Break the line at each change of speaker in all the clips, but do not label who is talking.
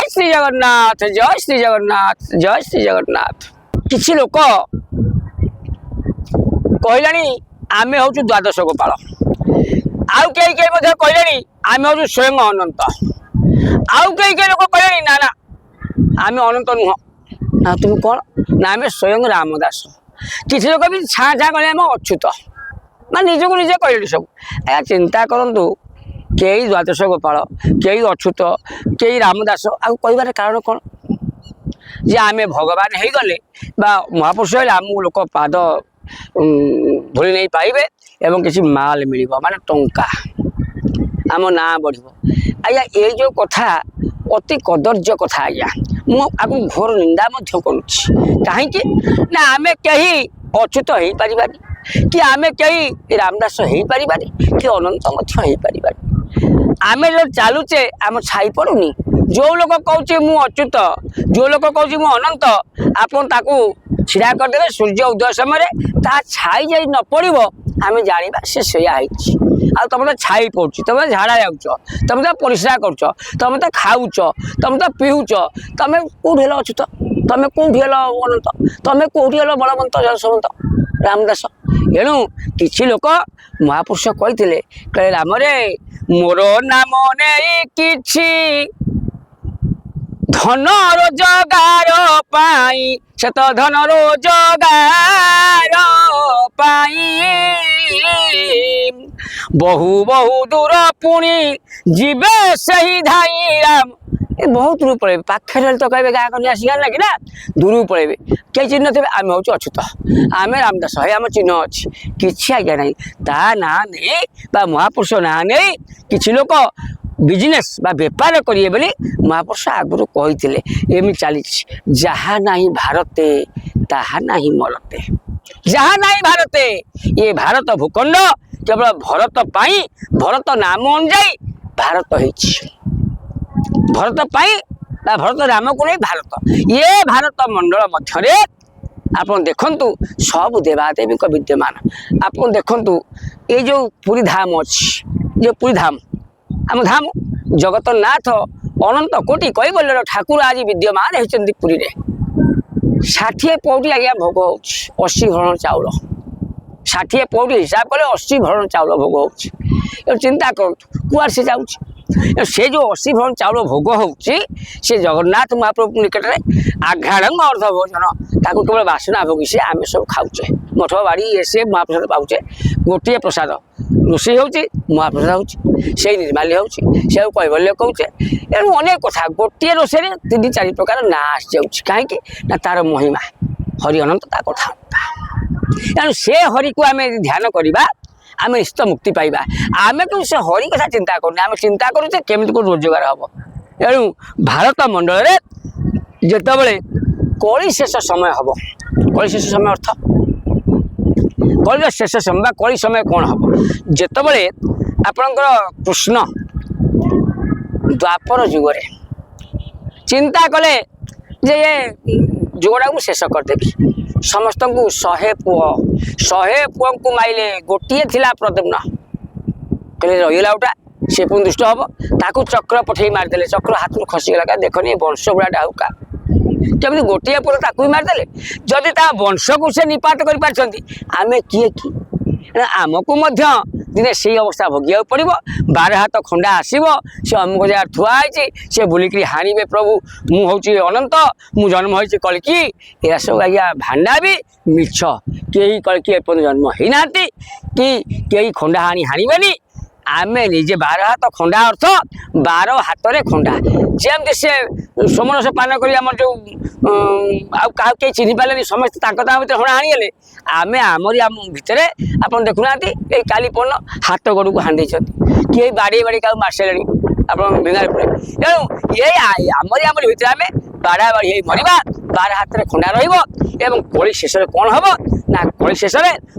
जय श्री जगन्नाथ जय श्री जगन्नाथ जय श्री जगन्नाथ। किसी लोक कहलानी आमे हूँ द्वादश गोपाल आउ कई कहलानी आमे हूँ स्वयं अनंत आउ कई लोक कहलानी ना ना आमे अनंत नुह ना तुम कौन ना आमे स्वयं रामदास। किसी लोक भी छाँ छाँ कहे आम अच्युत मैं निजक निजे कहली सब आ चिंता करूँ कई द्वादश गोपाल कई अच्युत कई रामदास आउ कह कारण कौन जे आमे भगवान हो गले महापुरुष हेले आमको लोक पाद धूली नहीं पाइबे एवं किसी माल मिल माने टंका आम ना बढ़ आज्ञा ये जो कथा अति कदर्य कथा आज्ञा मुझे घोर निंदा कहीं ना आम कहीं अच्युत हो पारि कि आम कहीं रामदास हो पारि कि अनंत हो पारि आम जो चलुचे आम छाई पड़ूनी जो लोग कहे मु अच्युत जो लोग कहे मु अनंत आपन ताकू छिड़ा करदे सूर्य उदय समय छाई जाई न पड़ो आम जाना से तुम तो छाई पड़ुच तुम झाड़ा जाऊच तुम तो परिश्रा कर तुम तो खाऊच तुम तो पीऊच तुम कौटी हेल अच्युत तुम कौटी हेल अनंत तुम कौटी हेल बलवंत जलसवंत रामदास। एणु किसी लोक महापुरुष कही कहे राम रे मोर नाम नहीं किछि धन रोजगार पाई से तो धन रोजगार पाई बहु बहु दूर पुणी जीवे सही धाई राम बहुत दूर पड़े पाखे तो कहे गाँ कन्या आसिक लगे ना दूर पड़े कई चिन्ह थे आम हूँ अच्युत आम रामदास है आम चिन्ह अच्छी किसी आज्ञा ना ता ना नहीं महापुरुष ना नहीं किसी लोग बिजनेस बा बेपार करिए बोली महापुरुष आगुरी कही एमि चली जहा नहीं भारते ताहा नहीं मरते जहा नहीं भारते ये भारत भूखंड केवल भरत पाई भरत नाम अनुजाई भारत भरत पाई भरत नाम को नहीं भारत ये भारत मंडल मध्य आप देखु सब देवादेवी विद्यमान आप देखु ये जो पुरी धाम अच्छी जो पुरी धाम आम धाम जगतनाथ अनंत कोटि कैबल्यर ठाकुर आज विद्यमान होती पुरी रे 60 पौटी आज्ञा भोग हो 80 भरण चाउल 60 पौटी हिसाब कले 80 भरण चाउल भोग हो चिंता कर कुआर से जाऊँ से जो 80 भरण चाउल भोग होची से जगन्नाथ महाप्रभु निकट में आघाड़ंग अर्ध भोजन ताको केवल बासना भोगी से आम सब खाऊचे मठ बाड़ी ये से महाप्रसाद पाऊचे गोटे प्रसाद रोषे हो महाप्रसाद हो निर्माल्य हो कैबल्य कौचे एणु अनेक कथा गोटे रोषे 3-4 प्रकार ना आसी कहीं ना तार महिमा हरि अनंत ता कथा एणु से हरि को आम ध्यान करवा आम निश्चित मुक्ति पाइबा आम क्यों से हरि कथा चिंता करने आम चिंता करुचे केमिति को रोजगार हम एणु भारत मंडल में जितेबले कली शेष समय हम कली शेष समय अर्थ कली शेष समय कली समय कौन हम जितेबले आपणकर कृष्ण द्वापर जुगरे चिंता कले जे ये जुगटा को शेष करदेवी समस्त को 100 पुओ को माइले गोटे थिला प्रद्युम्न कहले रहीला उटा से पुन दुष्ट हम ताकू चक्र पठे मारदे चक्र हाथ में खसीगला देखनी वंश गुड़ा डाउका जमी गोटे पुर ताकू मारदे जदि ता वंश को से निपात करें किए कि आमको दिने से अवस्था भोगिया पड़ो 12 हाथ खंडा आसब से अमुक जगह थुआई से बुलिक हाणे प्रभु मुझे अनंत मु जन्म हो कलकी यह सब आज्ञा भांडा भी मिछ कई कलकी एपर्त जन्म होना कि कई खंडा हाणी हाणबे आम निजे 12 हाथ खंडा अर्थ 12 हाथ में खंडा जमती से सोमरस पान कर जो कहीं चिन्ह पारे समस्त भर हणा हाणीगले आम आमरी आम भितर आप देखुना काली पन हाथ गोड़ को हांडी किए बाड़ी बाड़ी क्या मार्शल आप तेणु ये आमरी आमरी भितर आम बाड़ा बाड़ी मरवा 12 हाथ में खंडा रही शेष कौन हम ना कली शेष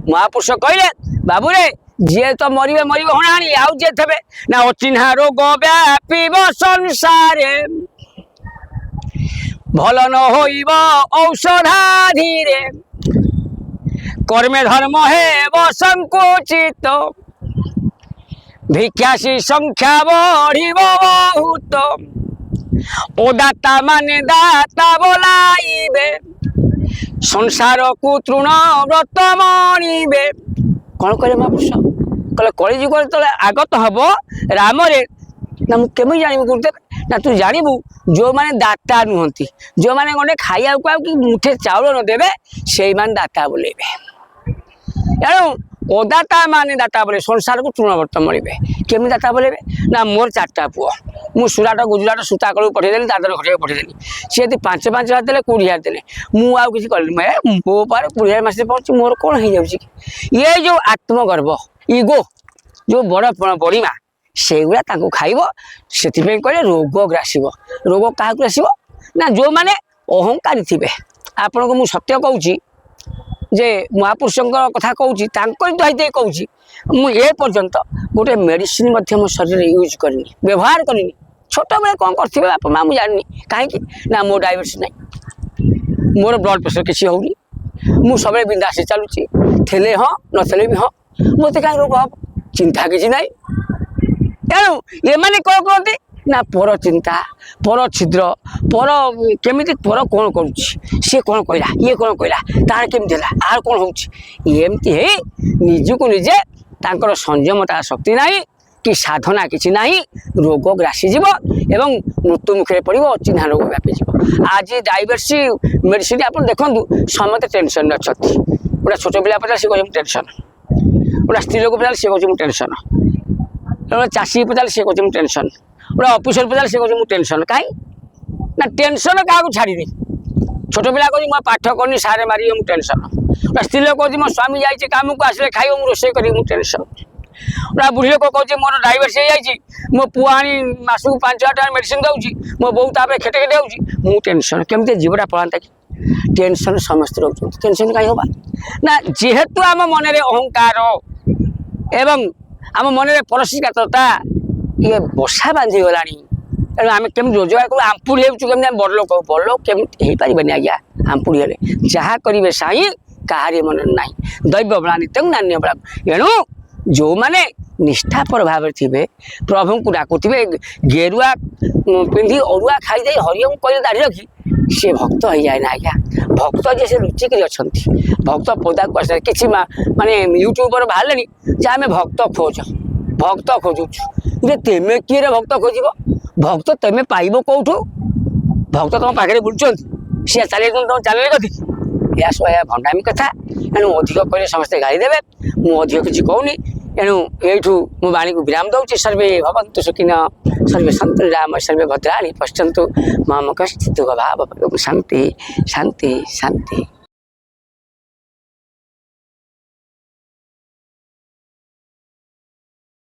महापुरुष कहले बाबूरे जी तो मरबे मरबे हणाणी आउ जे थे ना अचिन्हा रोग व्यापीब संसारे भल न होइब औषधाधीरे कर्मे धर्म हेब संकुचित भिक्षासी संख्या बढ़िब बहुत ओ दाता माने दाता बोलाइबे संसार को तृण व्रत मणिबे कौन कहले महापुरुष कहले कली जुग आगत हम राम रे ना मुझे केमी जानबी गुरुदेव ना तू जानबू जो माने दाता नुहति जो माने गंडे खाइया कि मुठे चाउल न देवे से दाता बोलेबे एणु ओदाता माने दाता बोले संसार को तृणवर्त मरिबे केमी दाता बोलेबे ना मोर 4टा पुओ मु सुराट गुजराट सूता कलू पठेदेली दादर घटे पठेदेली सी 5,000 देले 20,000 देले मु आउ किसी कहली मो पार 20,000 मासे पहुंची मोर कौन हो जाउची ये जो आत्मगर्व इगो जो बड़ बड़ीमा सेगुड़ा तांको खाइबो सेथिपे कहले रोग ग्रासिबो रोग काहाकु ग्रासिबो ना जो माने अहंकारी थिबे आपन को मु सत्य कहूची जे महापुरुषंकर कथा कहूची तांको दुहाई कहूची मु ए पर्यंत गोटे मेडिसिन मध्य मो शरीर यूज करनी व्यवहार करनी छोट बेले कौन करथिबे बापा मां मु जाननी काहे कि ना मो डायबिटीज नहीं मोर ब्लड प्रेशर किसी होनी मु सबे बिंदास चलुची थेले हाँ नथेले भी हाँ मते काहे रोग हम चिंता किसी नहीं तेणु ये माने कौन कहते ना पर चिंता पर छिद्र पर केमी पर कौन करुच्ची सी कौन कहला ये कौन कहला तार केमती है आर कौन होमती निजको निजे तांकर संयमता शक्ति नहीं कि साधना किसी ना रोग ग्रासीजीव एवं मृत्यु मुखे पड़ चिन्ह रोग व्यापीज आज डायबिटीज मेडिसिन आप देखूँ समस्त टेंशन अच्छा गोटे छोट पिला पचार सी कहे टेंशन गोटे स्त्री लोक पचार सी कहे टेंशन गोटे चाषी पचार सी कहे टेंशन गोटे अफिसर पचार सी कहे टेंशन कहीं ना टेंशन क्या छाड़ी छोट पिला कह पाठ करनी सारे मारी टेंशन गोटे स्त्री लोक कह मो स्वामी जाइए काम को आसे खाइब मुझे रोसे करी टेंशन गोटे बुढ़ी लोक कहे मोर डायबिटीज हो जाए मो पुआ आनी मासक 5,000 टका मेडिसिन दूसरी मो बो तापर खेटे खेटे होगी मु टेंशन केमती जीवटा पलांता कि टेंशन समस्त रोक टेंशन कहीं होगा ना जेहेतु आम मन में अहंकार एवं आम मन में परस्थितता ये बसा बांधी गला तेणु आम केमी रोजगार करूँ आंपुड़ी होमती बड़ लोक केमी हो पारे आज्ञा आंपुड़ी हेले जहाँ करेंगे साई कहारी मन ना दैव बला नित्य नान्य बला एणु जो माने निष्ठापर भाव थे प्रभु को डाकुवे गेरुआ पिंधि अरुआ खाई हरिओम कह दाढ़ी रखी सी भक्त हो जाए ना आज्ञा भक्त जे से लुचिक अच्छा भक्त पदा को आस कि माने यूट्यूबर बाहर आम भक्त खोजुचु तेमे किए भक्त खोज भक्त तेमे पाइब कौठू भक्त तुम पाखे बुलुं सी चल तुम चल कथी या सब भंडामी कथा एणु अधिक कहले समस्ते गाड़ी देवे मुझे किसी कहूनी एणु यू बाणी को विराम दूसरी सर्वे भवन्तु सुखिनः सर्वे सन्तु राम सर्वे भद्राणि पश्यन्तु मम कश्चित् दुःखभाव शांति शांति शांति।